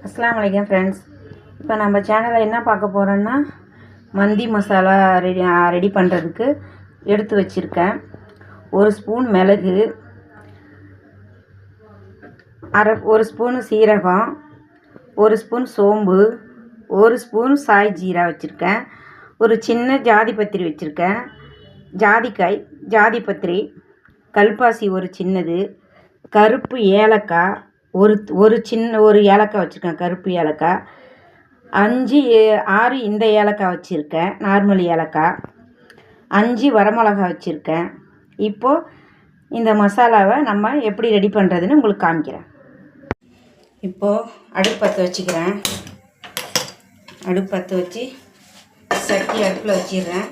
அஸ்ஸலாமு அலைக்கும் ஃப்ரெண்ட்ஸ். இப்போ நம்ம சேனலில் என்ன பார்க்க போகிறோன்னா மந்தி மசாலா ரெடி பண்ணுறதுக்கு எடுத்து வச்சுருக்கேன். ஒரு ஸ்பூன் மிளகு, ஒரு ஸ்பூன் சீரகம், ஒரு ஸ்பூன் சோம்பு, ஒரு ஸ்பூன் சாய் ஜீரா வச்சுருக்கேன். ஒரு சின்ன ஜாதி பத்திரி வச்சுருக்கேன், ஜாதிக்காய், ஜாதி பத்திரி, கல்பாசி ஒரு சின்னது, கருப்பு ஏலக்காய் ஒரு ஏலக்காய் வச்சுருக்கேன், கருப்பு ஏலக்காய் 5-6 இந்த ஏலக்காய் வச்சுருக்கேன், நார்மல் ஏலக்காய் 5 வரமிளகா வச்சுருக்கேன். இப்போது இந்த மசாலாவை நம்ம எப்படி ரெடி பண்ணுறதுன்னு உங்களுக்கு காமிக்கிறேன். இப்போது அடுப்பு பற்ற வச்சுக்கிறேன். அடுப்பு பற்ற வச்சு சட்டி அடுப்பில் வச்சிடுறேன்.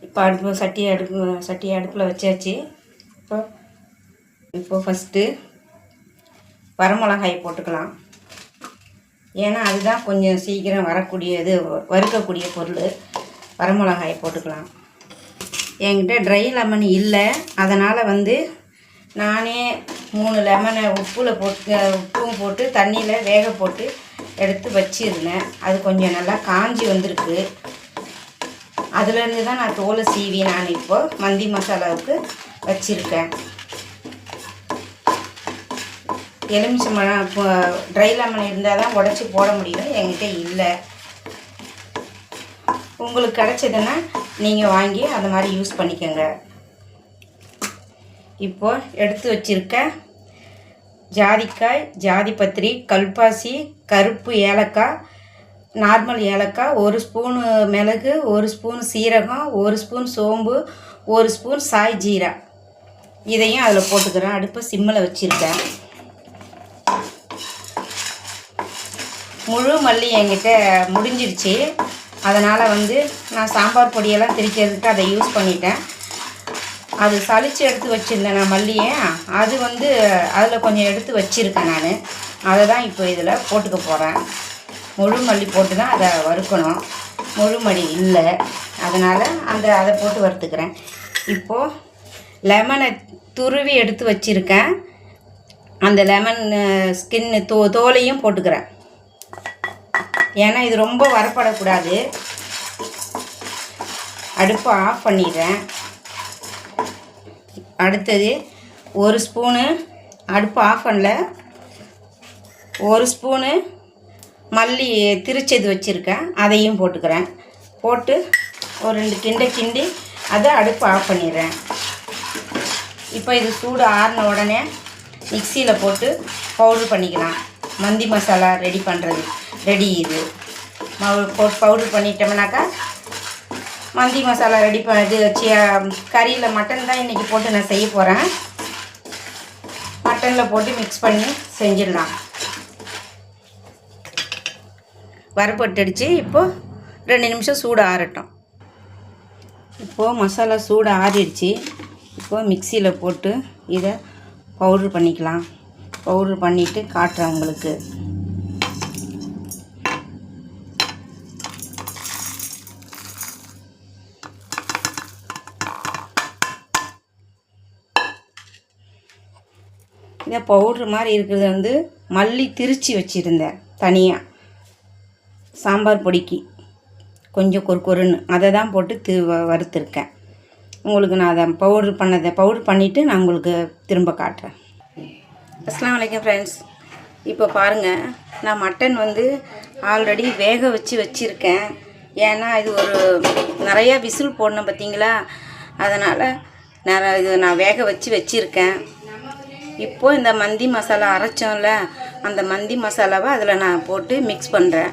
இப்போ சட்டி அடுப்பில் வச்சாச்சு. இப்போ ஃபஸ்ட்டு வரமிளகாயை போட்டுக்கலாம். ஏன்னா அதுதான் கொஞ்சம் சீக்கிரம் வறுக்கக்கூடிய பொருள். வரமிளகாயை போட்டுக்கலாம். என்கிட்ட ட்ரை லெமன் இல்லை, அதனால் நானே 3 லெமனை உப்பும் போட்டு தண்ணியில் வேக போட்டு எடுத்து வச்சிருந்தேன். அது கொஞ்சம் நல்லா காஞ்சி வந்திருக்கு. அதுலேருந்து தான் நான் தோலை சீவி நான் இப்போது மந்தி மசாலாவுக்கு வச்சுருக்கேன். எலுமிச்சம்பழம் இப்போ ட்ரை லெமன் இருந்தால் தான் உடச்சி போட முடியும், என்கிட்ட இல்லை. உங்களுக்கு கிடச்சதுன்னா நீங்கள் வாங்கி அந்த மாதிரி யூஸ் பண்ணிக்கோங்க. இப்போது எடுத்து வச்சுருக்க ஜாதிக்காய், ஜாதி பத்திரி, கல்பாசி, கருப்பு ஏலக்காய், நார்மல் ஏலக்காய், 1 ஸ்பூனு மிளகு, 1 ஸ்பூன் சீரகம், 1 ஸ்பூன் சோம்பு, 1 ஸ்பூன் சாய் ஜீரா, இதையும் அதில் போட்டுக்கிறேன். அடுப்பை சிம்மில் வச்சுருக்கேன். முழு மல்லி என்கிட்ட முடிஞ்சிடுச்சு. அதனால் நான் சாம்பார் பொடியெல்லாம் திரிக்கிறதுக்கு அதை யூஸ் பண்ணிட்டேன். அது சளிச்சு எடுத்து வச்சுருந்தேன் நான் மல்லியை. அது அதில் கொஞ்சம் எடுத்து வச்சுருக்கேன் நான். அதை தான் இப்போ இதில் போட்டுக்க போகிறேன். முழு மல்லி போட்டு தான் அதை வறுக்கணும். முழு மல்லி இல்லை, அதனால் அதை போட்டு வறுத்துக்கிறேன். இப்போது லெமனை துருவி எடுத்து வச்சுருக்கேன். அந்த லெமன் ஸ்கின்னு தோலையும் போட்டுக்கிறேன். ஏன்னா இது ரொம்ப வரப்படக்கூடாது. அடுப்பை ஆஃப் பண்ணிடுறேன். அடுத்தது 1 ஸ்பூனு, அடுப்பு ஆஃப் பண்ணல, 1 ஸ்பூனு மல்லி திரிச்சது வச்சுருக்கேன், அதையும் போட்டுக்கிறேன். போட்டு ஒரு 2 கிண்டி அதை அடுப்பு ஆஃப் பண்ணிடுறேன். இப்போ இது சூடு ஆறின உடனே மிக்சியில் போட்டு பவுட்ரு பண்ணிக்கலாம். மந்தி மசாலா ரெடி இது பவுட்ரு பண்ணிட்டோம்னாக்கா மந்தி மசாலா ரெடி பண்ணது வச்சு கறியில் மட்டன் தான் இன்றைக்கி போட்டு நான் செய்ய போகிறேன். மட்டனில் போட்டு மிக்ஸ் பண்ணி செஞ்சிடலாம். வறுபட்டுடுச்சு. இப்போது 2 நிமிஷம் சூடு ஆறட்டும். இப்போது மசாலா சூடு ஆறிடுச்சு. இப்போது மிக்சியில் போட்டு இதை பவுட்ரு பண்ணிக்கலாம். பவுட்ரு பண்ணிவிட்டு காட்டுறேன் உங்களுக்கு. இதை பவுட்ரு மாதிரி இருக்கிறது மல்லி திரிச்சு வச்சுருந்தேன் தனியாக சாம்பார் பொடிக்கு கொஞ்சம் கொருன்னு, அதை தான் போட்டு வறுத்துருக்கேன். உங்களுக்கு நான் அதை பவுட்ரு பண்ணிவிட்டு நான் உங்களுக்கு திரும்ப காட்டுறேன். அஸ்ஸலாமு அலைக்கும் ஃப்ரெண்ட்ஸ். இப்போ பாருங்கள், நான் மட்டன் ஆல்ரெடி வேக வச்சுருக்கேன். ஏன்னா இது நிறையா விசில் போடணும் பார்த்தீங்களா, அதனால் நான் வேக வச்சுருக்கேன். இப்போது இந்த மந்தி மசாலா அரைச்சோம்ல, அந்த மந்தி மசாலாவை அதில் நான் போட்டு மிக்ஸ் பண்ணுறேன்.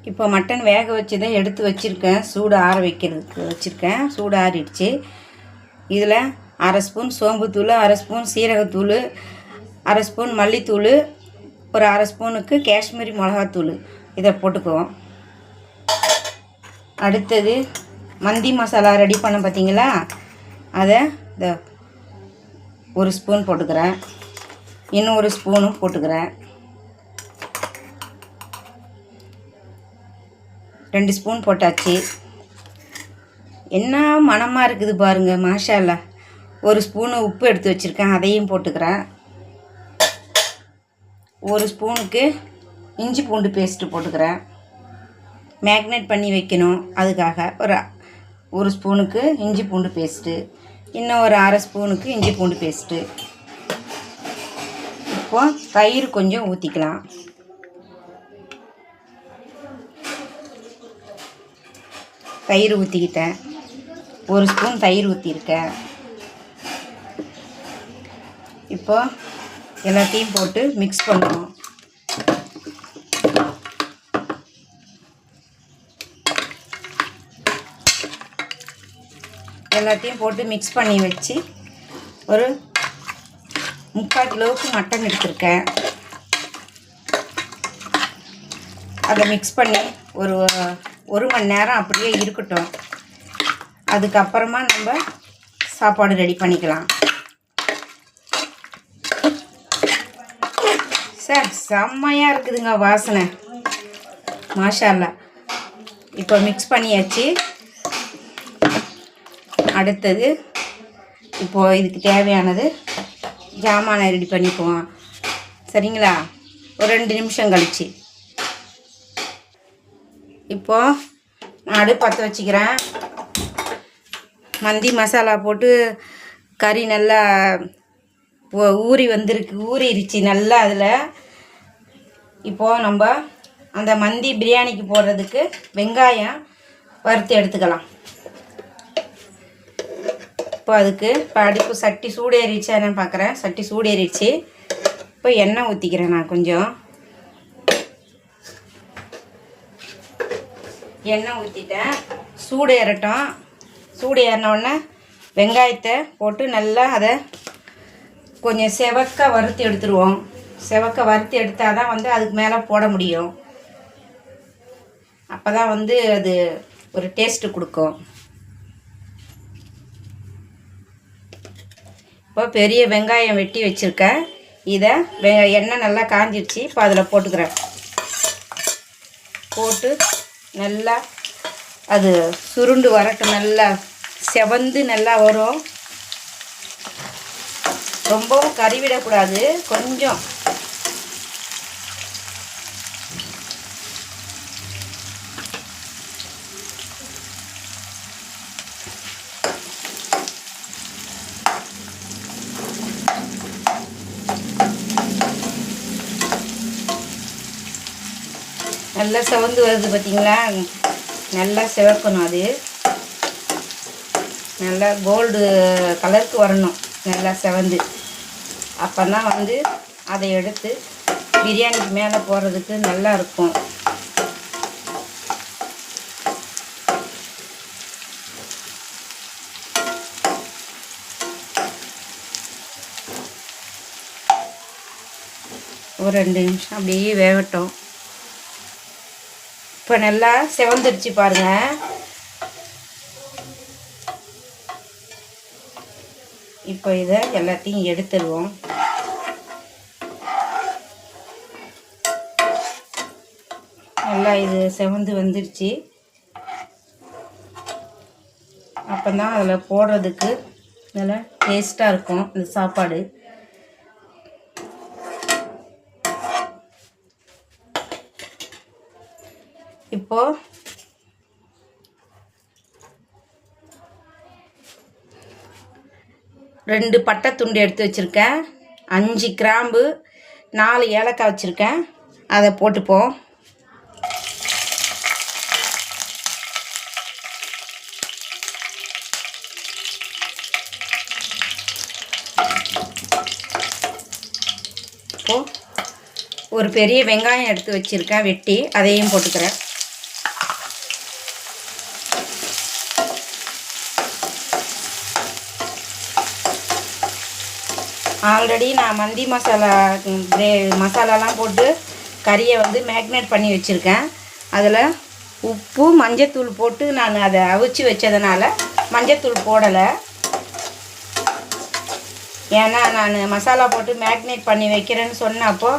இப்போ மட்டன் வேக வச்சதை எடுத்து வச்சுருக்கேன். சூடு ஆற வைக்கிறதுக்கு வச்சுருக்கேன். சூடு ஆறிடுச்சு. இதில் 1/2 ஸ்பூன் சோம்புத்தூள், 1/2 ஸ்பூன் சீரகத்தூள், 1/2 ஸ்பூன் மல்லித்தூள், ஒரு 1/2 ஸ்பூனுக்கு காஷ்மீரி மிளகாத்தூள், இதை போட்டுக்குவோம். அடுத்தது மந்தி மசாலா ரெடி பண்ண பார்த்தீங்களா, அதை 1 ஸ்பூன் போட்டுக்கிறேன். இன்னும் 1 ஸ்பூனும் போட்டுக்கிறேன். 2 ஸ்பூன் போட்டாச்சு. என்ன மணமாக இருக்குது பாருங்கள், மாஷா அல்லாஹ். 1 ஸ்பூனு உப்பு எடுத்து வச்சுருக்கேன், அதையும் போட்டுக்கிறேன். ஒரு ஸ்பூனுக்கு இஞ்சி பூண்டு பேஸ்ட்டு போட்டுக்கிறேன். மேக்னேட் பண்ணி வைக்கணும், அதுக்காக ஒரு ஸ்பூனுக்கு இஞ்சி பூண்டு பேஸ்ட்டு, இன்னும் ஒரு அரை ஸ்பூனுக்கு இஞ்சி பூண்டு பேஸ்ட்டு. இப்போது தயிர் கொஞ்சம் ஊற்றிக்கலாம். தயிர் ஊற்றிக்கிட்டேன், ஒரு ஸ்பூன் தயிர் ஊற்றிருக்கேன். இப்போ எல்லாத்தையும் போட்டு மிக்ஸ் பண்ணணும். எல்லாத்தையும் போட்டு மிக்ஸ் பண்ணி வச்சு ஒரு 3/4 கிலோவுக்கு மட்டன் எடுத்திருக்கேன். அதை மிக்ஸ் பண்ணி ஒரு மணி நேரம் அப்படியே இருக்கட்டும். அதுக்கப்புறமா நம்ம சாப்பாடு ரெடி பண்ணிக்கலாம். சார் செம்மையாக இருக்குதுங்க வாசனை, மாஷா அல்லாஹ். இப்போ மிக்ஸ் பண்ணியாச்சு. அடுத்தது இப்போது இதுக்கு தேவையானது ஜாமானை ரெடி பண்ணிக்குவோம், சரிங்களா? ஒரு 2 நிமிஷம் கழிச்சு இப்போது நான் அடுப்பு பற்ற வச்சுக்கிறேன். மந்தி மசாலா போட்டு கறி நல்லா ஊறிடுச்சு நல்லா. அதில் இப்போது நம்ம அந்த மந்தி பிரியாணிக்கு போடுறதுக்கு வெங்காயம் வறுத்து எடுத்துக்கலாம். இப்போ அதுக்கு அடுப்பு சட்டி சூடேறிடுச்சா என்னன்னு பார்க்குறேன். சட்டி சூடேறிடுச்சு. இப்போ எண்ணெய் ஊற்றிக்கிறேன். நான் கொஞ்சம் எண்ணெய் ஊற்றிட்டேன். சூடு ஏறட்டும். சூடு ஏறினோடனே வெங்காயத்தை போட்டு நல்லா அதை கொஞ்சம் செவக்க வறுத்து எடுத்துருவோம். செவக்க வறுத்து எடுத்தால் தான் அதுக்கு மேலே போட முடியும். அப்போ தான் அது ஒரு டேஸ்ட்டு கொடுக்கும். இப்போ பெரிய வெங்காயம் வெட்டி வச்சுருக்கேன். இதை எண்ணெய் நல்லா காஞ்சிடுச்சு. இப்போ அதில் போட்டுக்கிறேன். போட்டு நல்லா அது சுருண்டு வரட்டும். நல்லா செவந்து நல்லா வரும். ரொம்பவும் கறிவிடக்கூடாது, கொஞ்சம். நல்லா செவந்து வருது பார்த்தீங்களா? நல்லா சிவக்கணும். அது நல்லா கோல்டு கலருக்கு வரணும், நல்லா செவந்து. அப்போ தான் அதை எடுத்து பிரியாணிக்கு மேலே போடுறதுக்கு நல்லா இருக்கும். ஒரு 2 நிமிஷம் அப்படியே வேகட்டும். இப்போ நல்லா செவந்துடுச்சு பாருங்கள். இப்போ இதை எல்லாத்தையும் எடுத்துடுவோம். நல்லா இது செவந்து வந்துடுச்சு. அப்போ தான் அதில் போடுறதுக்கு நல்லா டேஸ்ட்டாக இருக்கும் இந்த சாப்பாடு. இப்போது 2 பட்டை துண்டு எடுத்து வச்சுருக்கேன். 5 கிராம்பு, 4 ஏலக்காய் வச்சுருக்கேன். அதை போட்டுப்போம். இப்போது ஒரு பெரிய வெங்காயம் எடுத்து வச்சுருக்கேன் வெட்டி, அதையும் போட்டுக்கிறேன். ஆல்ரெடி நான் மந்தி மசாலாலாம் போட்டு கறியை மேக்னேட் பண்ணி வச்சுருக்கேன். அதில் உப்பு மஞ்சத்தூள் போட்டு நான் அதை அவிச்சு வச்சதுனால மஞ்சத்தூள் போடலை. ஏன்னா நான் மசாலா போட்டு மேக்னேட் பண்ணி வைக்கிறேன்னு சொன்னப்போ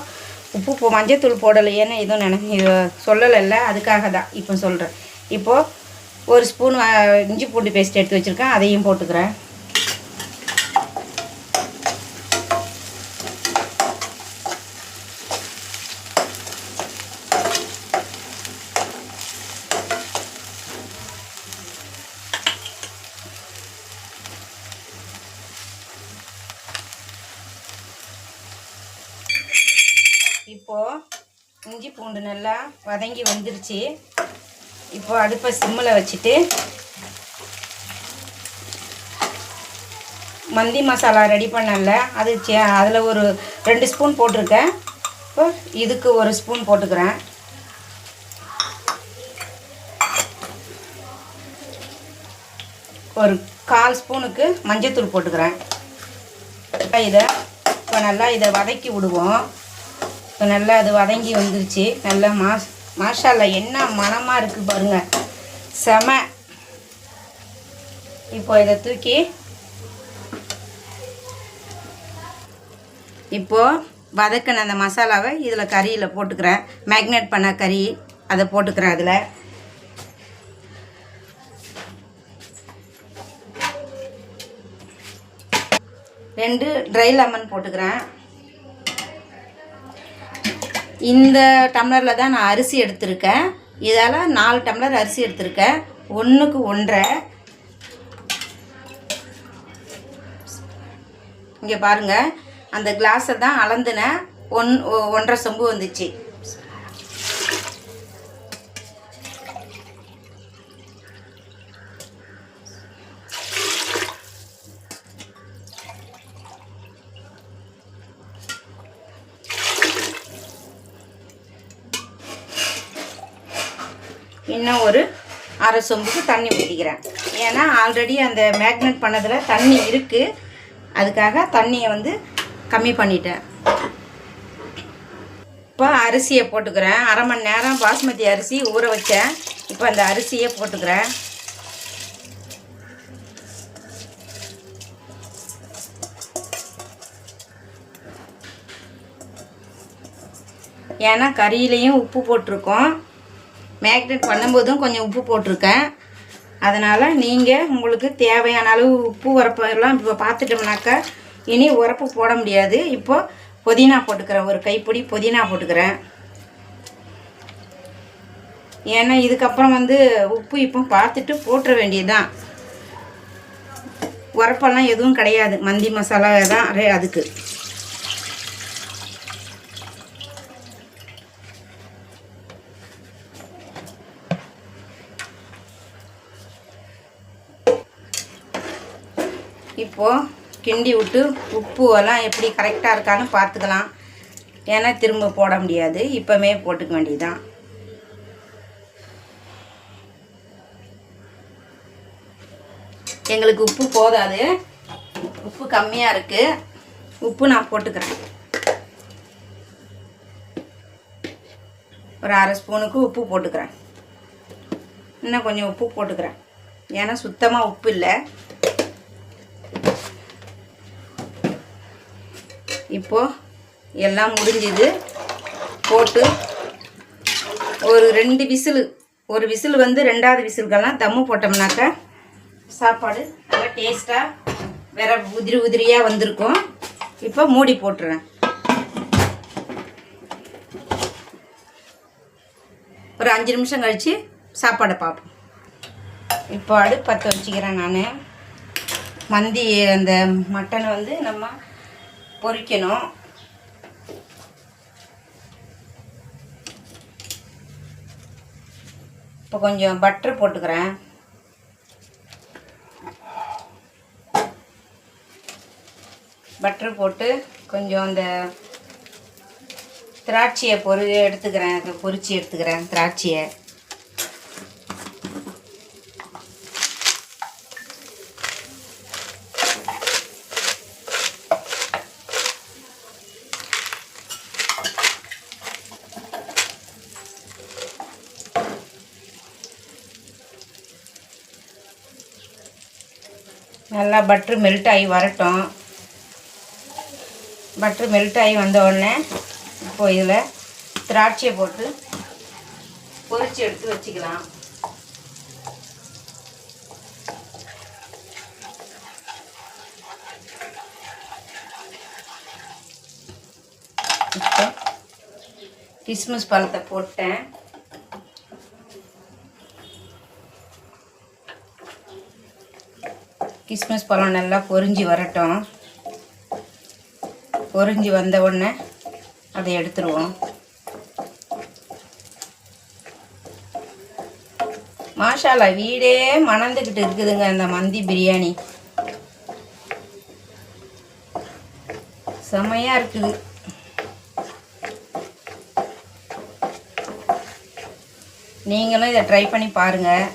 உப்பு மஞ்சத்தூள் போடலையேன்னு எதுவும் சொல்லலைல்ல, அதுக்காக தான் இப்போ சொல்கிறேன். இப்போது ஒரு ஸ்பூன் இஞ்சி பூண்டு பேஸ்ட் எடுத்து வச்சுருக்கேன், அதையும் போட்டுக்கிறேன். இப்போது இஞ்சி பூண்டு நல்லா வதங்கி வந்துருச்சு. இப்போது அடுப்பை சிம்மில் வச்சுட்டு மந்தி மசாலா ரெடி பண்ணல, அது அதில் ஒரு 2 ஸ்பூன் போட்டிருக்கேன். இப்போ இதுக்கு 1 ஸ்பூன் போட்டுக்கிறேன். ஒரு 1/4 ஸ்பூனுக்கு மஞ்சத்தூள் போட்டுக்கிறேன். இப்போ நல்லா இதை வதக்கி விடுவோம். இப்போ நல்லா அது வதங்கி வந்துருச்சு. நல்லா மாஷால்லா என்ன மணமாக இருக்குது பாருங்கள், செம. இப்போ இதை தூக்கி இப்போது வதக்கின அந்த மசாலாவை இதில் கறியில் போட்டுக்கிறேன். மேக்னேட் பண்ண கறி அதை போட்டுக்கிறேன். அதில் ரெண்டு ட்ரை லெமன் போட்டுக்கிறேன். இந்த டம்ளரில் தான் நான் அரிசி எடுத்திருக்கேன். இதால் 4 டம்ளர் அரிசி எடுத்திருக்கேன். 1க்கு 1.5. இங்கே பாருங்கள், அந்த கிளாஸை தான் அளந்துனேன். 1.5 சொம்பு வந்துச்சு. இன்னும் ஒரு 1/2 சொம்புக்கு தண்ணி ஊற்றிக்கிறேன். ஏன்னா ஆல்ரெடி அந்த மேக்னேட் பண்ணதில் தண்ணி இருக்குது, அதுக்காக தண்ணியை வந்து கம்மி பண்ணிட்டேன். இப்போ அரிசியை போட்டுக்கிறேன். 1/2 மணி நேரம் பாஸ்மதி அரிசி ஊற வச்சேன். இப்போ அந்த அரிசியை போட்டுக்கிறேன். ஏன்னா கறியிலையும் உப்பு போட்டிருக்கோம், மேக்னேட் பண்ணும்போதும் கொஞ்சம் உப்பு போட்டிருக்கேன். அதனால் நீங்கள் உங்களுக்கு தேவையான அளவு உப்பு உரப்பெல்லாம் இப்போ பார்த்துட்டோம்னாக்கா இனி உரப்பு போட முடியாது. இப்போது புதினா போட்டுக்கிறேன். ஒரு கைப்பிடி புதினா போட்டுக்கிறேன். ஏன்னா இதுக்கப்புறம் வந்து உப்பு இப்போ பார்த்துட்டு போட்டுற வேண்டியதுதான். உரப்பெல்லாம் எதுவும் கிடையாது, மந்தி மசாலா தான் அதுக்கு. இப்போது கிண்டி விட்டு உப்பு எல்லாம் எப்படி கரெக்டாக இருக்கான்னு பார்த்துக்கலாம். ஏன்னா திரும்ப போட முடியாது, இப்போமே போட்டுக்க வேண்டியதுதான். எங்களுக்கு உப்பு போதாது, உப்பு கம்மியாக இருக்குது. உப்பு நான் போட்டுக்கிறேன். ஒரு 1/2 ஸ்பூனுக்கு உப்பு போட்டுக்கிறேன். இன்னும் கொஞ்சம் உப்பு போட்டுக்கிறேன், ஏன்னா சுத்தமாக உப்பு இல்லை. இப்போது எல்லாம் முடிஞ்சுது. போட்டு ஒரு 2 விசில், ஒரு விசில் வந்து 2வது விசிலுக்கெல்லாம் தம்மு போட்டோம்னாக்கா சாப்பாடு நல்லா டேஸ்ட்டாக வேற உதிரியாக வந்திருக்கும். இப்போ மூடி போட்டுறேன். ஒரு 5 நிமிஷம் கழித்து சாப்பாடை பார்ப்போம். இப்போ அடுப்பு பற்ற வச்சுக்கிறேன். நான் மந்தி அந்த மட்டனை வந்து நம்ம பொரிக்கணும். இப்போ கொஞ்சம் பட்டர் போட்டுக்கிறேன். பட்டர் போட்டு கொஞ்சம் அந்த திராட்சையை பொரிச்சு எடுத்துக்கிறேன் திராட்சையை. நல்லா பட்ரு மெல்ட் ஆகி வரட்டும். பட்ரு மெல்ட் ஆகி வந்த உடனே இப்போ இதில் திராட்சையை போட்டு பொரிச்சு எடுத்து வச்சுக்கலாம். இப்போ கிஸ்மிஸ் பழத்தை போட்டேன். கிஸ்மிஸ் பழம் நல்லா பொரிஞ்சு வரட்டும். பொரிஞ்சு வந்த உடனே அதை எடுத்துருவோம். மாஷாலா வீடே மணந்துக்கிட்டு இருக்குதுங்க அந்த மந்தி பிரியாணி. செமையாக இருக்குது. நீங்களும் இதை ட்ரை பண்ணி பாருங்கள்.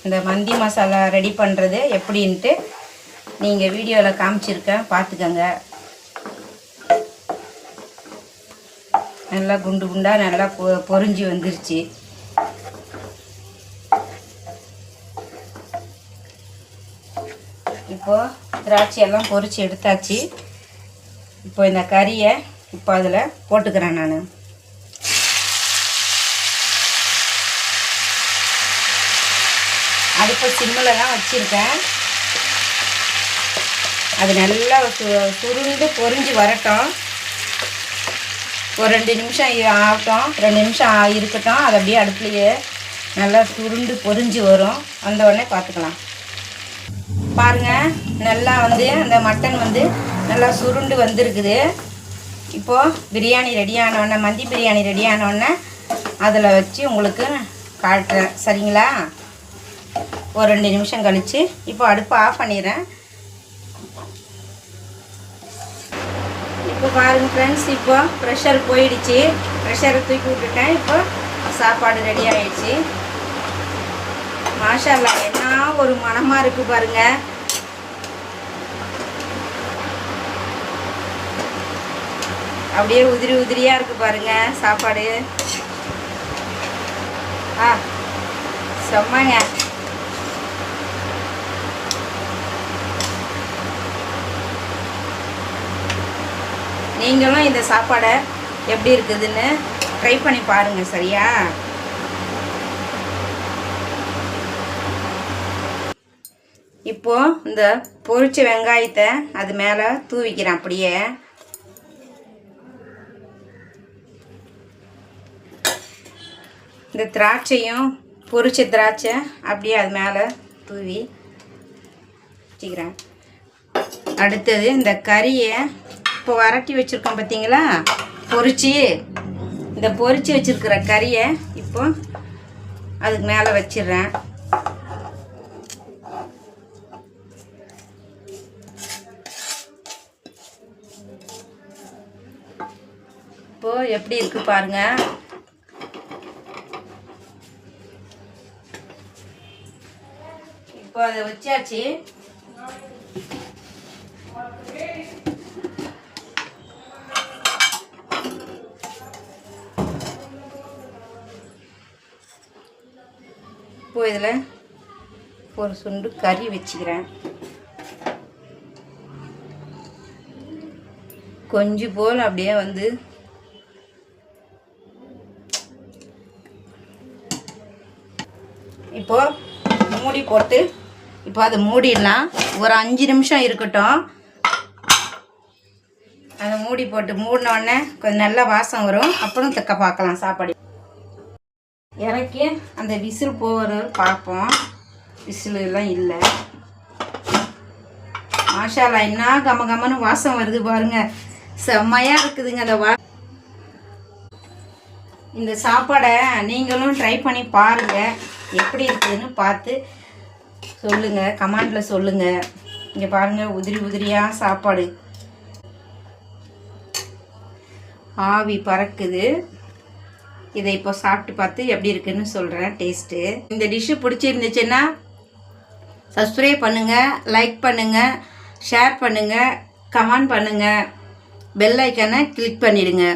இந்த மந்தி மசாலா ரெடி பண்ணுறது எப்படின்ட்டு நீங்கள் வீடியோவில் காமிச்சிருக்கேன், பார்த்துக்கங்க. நல்லா குண்டு குண்டாக நல்லா பொரிஞ்சு வந்துருச்சு. இப்போது திராட்சையெல்லாம் பொரிச்சு எடுத்தாச்சு. இப்போ இந்த கறியை இப்போ அதில் போட்டுக்கிறேன். நான் அடுப்பை சிம்மில் தான் வச்சுருக்கேன். அது நல்லா சுருண்டு பொரிஞ்சு வரட்டும். ஒரு 2 நிமிஷம் ஆகட்டும், 2 நிமிஷம் இருக்கட்டும். அது அப்படியே அடுப்புலையே நல்லா சுருண்டு பொரிஞ்சு வரும். அந்த உடனே பார்த்துக்கலாம். பாருங்கள், நல்லா அந்த மட்டன் நல்லா சுருண்டு வந்திருக்குது. இப்போது பிரியாணி ரெடியானோடனே, மந்தி பிரியாணி ரெடியானோடனே அதில் வச்சு உங்களுக்கு காட்டுறேன், சரிங்களா? ஒரு 2 நிமிஷம் கழித்து இப்போ அடுப்பை ஆஃப் பண்ணிடுறேன். இப்போ பாருங்கள் ஃப்ரெண்ட்ஸ், இப்போ ப்ரெஷர் போயிடுச்சு. ப்ரெஷரை தூக்கி விட்டுட்டேன். இப்போ சாப்பாடு ரெடி ஆகிடுச்சு. மாஷால்லா, என்ன ஒரு மணமாக இருக்குது பாருங்கள். அப்படியே உதிரி உதிரியாக இருக்குது பாருங்கள் சாப்பாடு. செம்மங்க. நீங்களும் இந்த சாப்பாடை எப்படி இருக்குதுன்னு ட்ரை பண்ணி பாருங்கள், சரியா? இப்போது இந்த பொரிச்ச வெங்காயத்தை அது மேலே தூவிக்கிறேன். அப்படியே இந்த திராட்சையும், பொரிச்ச திராட்சை அப்படியே அது மேலே தூவி வச்சுக்கிறேன். அடுத்தது இந்த கறியை இப்போ வரட்டி வச்சுருக்கோம் பார்த்தீங்களா, பொரிச்சு. இந்த பொரிச்சு வச்சுருக்கிற கறியை இப்போ அதுக்கு மேலே வச்சிடுறேன். இப்போது எப்படி இருக்குது பாருங்கள். இப்போ அதை வச்சாச்சு. இப்போ இதில் ஒரு சுண்டு கறி வச்சுக்கிறேன். கொஞ்சம் போல் அப்படியே இப்போது மூடி போட்டு இப்போ அதை மூடிடலாம். ஒரு 5 நிமிஷம் இருக்கட்டும். அதை மூடி போட்டு மூடினோடனே கொஞ்சம் நல்லா வாசம் வரும். அப்புறம் தக்க பார்க்கலாம் சாப்பாடு. இறக்கி அந்த விசில் போகிற பார்ப்போம். விசில் எல்லாம் இல்லை. மாஷாலா, என்ன கம கமன்னு வாசம் வருது பாருங்கள். செம்மையாக இருக்குதுங்க அந்த இந்த சாப்பாடை நீங்களும் ட்ரை பண்ணி பாருங்கள். எப்படி இருக்குதுன்னு பார்த்து சொல்லுங்கள், கமெண்டில் சொல்லுங்கள். இங்கே பாருங்கள், உதிரி உதிரியாக சாப்பாடு ஆவி பறக்குது. இதை இப்போ சாப்பிட்டு பார்த்து எப்படி இருக்குன்னு சொல்கிறேன் டேஸ்ட்டு. இந்த டிஷ்ஷு பிடிச்சிருந்துச்சுன்னா சப்ஸ்கிரைப் பண்ணுங்கள், லைக் பண்ணுங்கள், ஷேர் பண்ணுங்கள், கமெண்ட் பண்ணுங்கள், பெல் ஐக்கானை கிளிக் பண்ணிவிடுங்க.